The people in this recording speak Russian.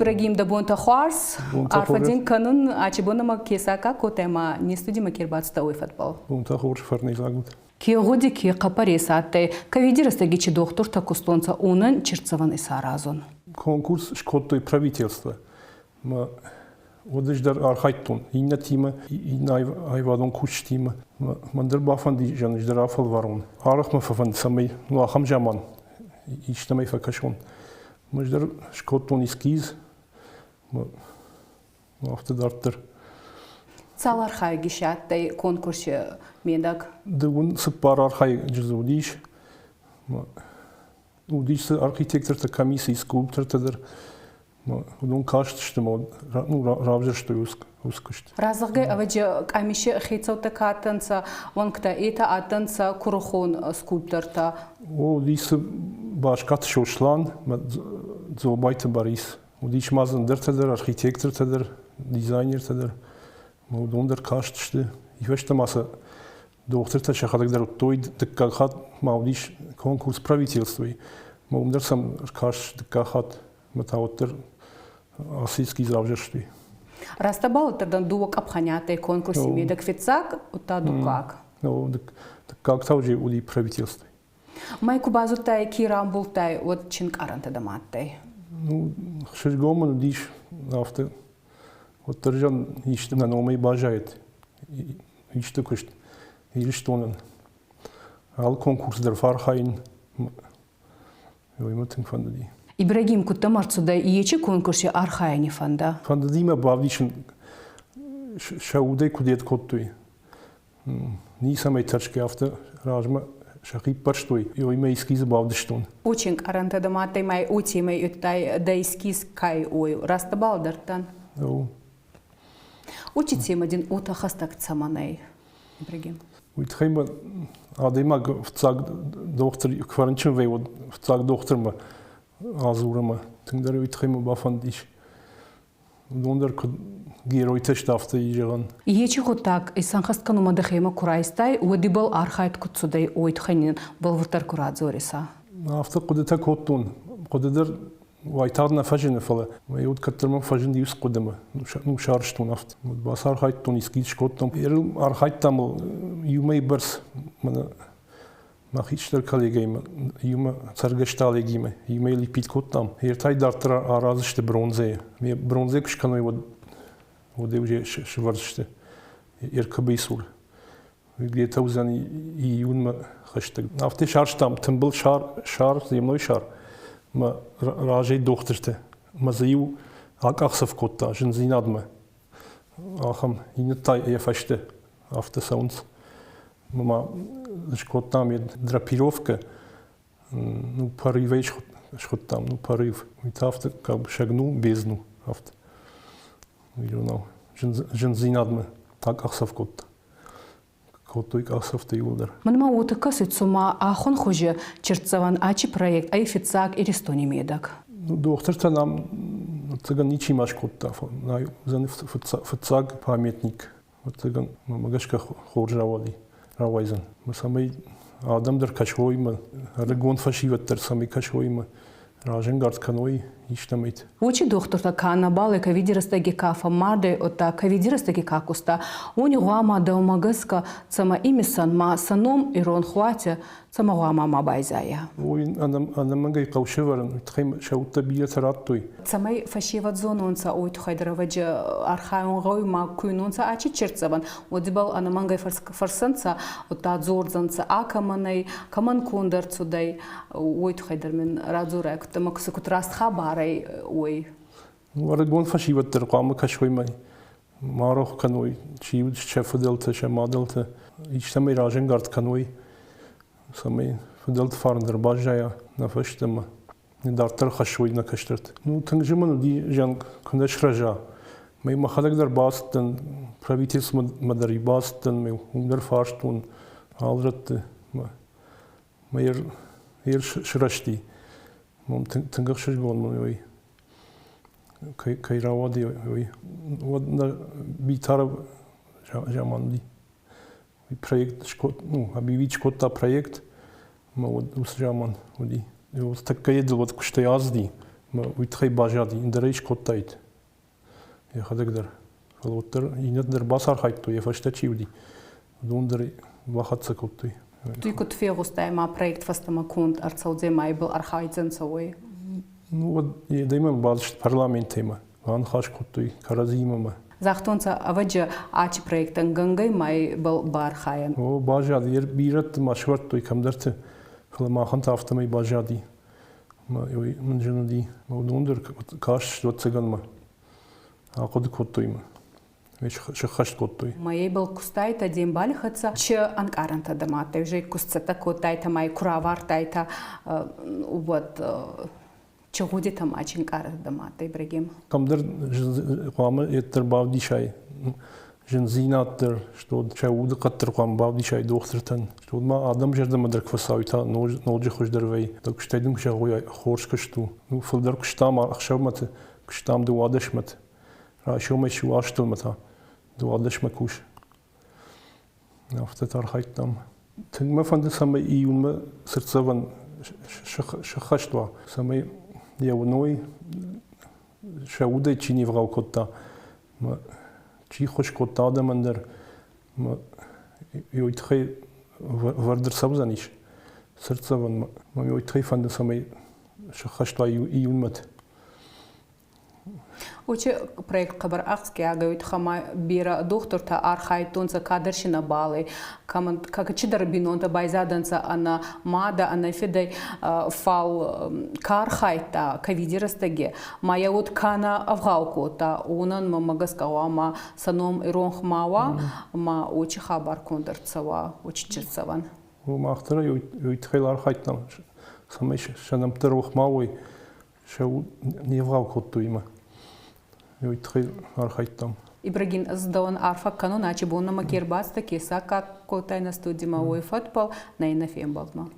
Ибрагим да бунта хварс, арфадин канун ачибонама кесака котема не студима кирбатста ой футбол. Бунта хварс фарни загут. Киогоди ки капаресатте, кавидирастагичи доктор такустонца унан черцаван исаразон. Конкурс шкоттой правительства. Odeš dar arhaiton, inna tima, inna ayvadon kuch tima. Man der bafan di jan der afal varon. Arach ma fafan samay no ham jaman. İştemey fakashon. Mas der şkoton iskiz. Ma after darter. Salar hay gişatte konkursu medak. De un spar arhay jzudish. Ma udish architector ta komisij skulptor ta der. Он кажется, что мы равжер что ускушт. Разгай, а ведь камище хитцота катанца, он кто это атанца курохон скульптор-то. О, дис башкат шошлан, зобайта барис. Удиш мазан дертедер, архитектор тедер, дизайнер тедер. Мудондер кажется, что и вещь маса доктор-то шахадагдер той декахат, маудиш конкурс правительства. Мудондер сам кажется декахат, матаутер Асийский завжди. Растабалтердан дуок обханятой конкурсе медак фицак, утаду как? Ну, так как тоже уди правительство. Майку базутай кирам бултай вот чинк аранта даматтай. Ну, шергоман диш нафта. Вот торжан иште на номей бажает. Иште кушт. Ириштонен. Ал конкурс дер фархайн. Йойматин фандади. Ибрагим Кутамарцуда иечи конкурсе архаяни фанда. Фанда дима бавдишн шауде кудет коттуй. Ни самой тачки авто ражма шахи парштой. Йой мей скиз бавдиштон. Очень аранта даматай май ути мей уттай да скиз кай ой растабалдартан. О. Учите один ута хастак цаманай. Ибрагим. Уитхайма адема в цаг доктор кваранчин вей в цаг докторма. Азурама, тингдер уитхайма бафандиш. Дондер код геройтеш тафта ижган. Иечи хотак исан хасткану мадахема курайстай удибал архайт кутсудай уитхайнин балвуртар курадзориса. Афта кодета коттун. Кодедер вайтарна фажин фала. Майуд каттерма фажин диус кодема. Ну шарштун афт. Бас архайттун искич коттун. Ерл архайттамл юмей барс мана Махичтер коллегайма, юма царгашталегима, юма или пить коттам. Иртай дартра аразыште бронзе. Мне бронзе кушканой вот уже шварзыште. Иркабейсур. Где-то узан июньма хаштаг. Авте шарштам, там был шар, земной шар. Ма ражей докторте. Ма заю акахсов котта, жензинадма. Ахам, инетай ефаште. Авте саунс. Мама шкот там драпировка, ну порывей шкот там, ну порыв. И авто как бы шагнул бездну авто. Видел, жензинадме так ахсав кот. Кот только ахсав ты удар. Манма утакасит сума ахон хуже черцаван ачи проект айфицак и рестони медак. Ну доктор-то нам цыган ничем ашкот-то, на фицак памятник. Вот цыган магашка хоржавали. Равайзен. Мы самый Адам дер кашойма, регон фашиват дер самый кашойма, раженгард каной иштамит. Учи доктор кана балы кавидирастаги кафа марде ота кавидирастаги какуста. Они гуама да умагаска цама имисан ма саном ирон хватя цама гуама ма байзая. Ой, она мангай каушеваран, тхим шаута биятараттой. Цамай фашиват зононца ой тухайдраваджа архаун гойма куйнонца ачи черцаван. Одибал она мангай фарсанца ота зорзанца акаманай каман кундерцудай ой тухайдармен радзурек тамаксукут раст хабар. Ой. Регон фашиват дер гуама кашойма. Марох каной, чиуд шефаделта, шамаделта. Иштамай раженгард каной. Самый федалт фарнер бажая на фаштема. Недартер хашой на каштерт. Ну тангжиман ди жан кандаш ража. Мы махадагдар бастен правительство мадари бастен мы умдер фаштун алрат мы шрашти. Мом тангашш гон мой. Кайравади ой. Вот на битара жаманди. Проект шкот, ну, объявить шкота проект, мы вот усряман уди. И вот так едел вот кушта язди, ма уйтхай бажади индерейш коттайт. Я хадагдер. Фалоттер инедер басар хайтто я фаштачивди. Дундер вахатса коттой. Туй кот фегустай ма проект фастама кунд арцаудзе майбл архайдзен сой. Ну вот я дайман базш парламент тема. Ван хаш коттой каразимама. Захтонца аваджа ачи проектен гангай майбл бархаян. О бажади ер бират машварт той камдерте. Фаламахан тафтамай бажади. Ма ой манжуди. Ма дундер каш доцеганма. А код коттойма. Веш шахаш коттой. Майбл кустайта дембалхаца ч анкаранта дамата уже кустата котайта май куравартайта вот чогоди там ачин кар дамата ибрагим. Камдер қамы еттер бавдишай. Жензинаттер, что чауды қаттыр қам бавдишай доқтыртан. Что ма адам жердема дер квасауита нолжи хождервей. Так штайдым кшагой хоршкашту. Ну филдер кштам ахшавмат кштам ду адашмат. Рашомеш уаштылмата. Ду адашмакуш. Нафтат архайтам. Тыңма фанды самай июнма сырцаван шахаштва. Самай явной шаудай чини врау котта. Чи хош котта адамандер. Йойтхай вардер сабзаниш. Сырцаван. Йойтхай фанды самай шахаштва июнмат. Учи проект Кабар Ахски агают хама бира докторта архайтонца кадершина балы, как чидар бинонта байзаданца ана мада ана фидай фал кархайта кавидирастаге, мая вот кана авгаукота, унан магаскава ма саном иронх мава, ма учи хабар кондерцава, учи чирцаван. Махтара йойтхай архайтам, самай шанамтер охмавой, шау не авгаукоту има. Йойтхай архайтам. Ибрагин сдаван арфа канон ачибонна макербаста кеса как котай на студии мавой футбол на инафем балма.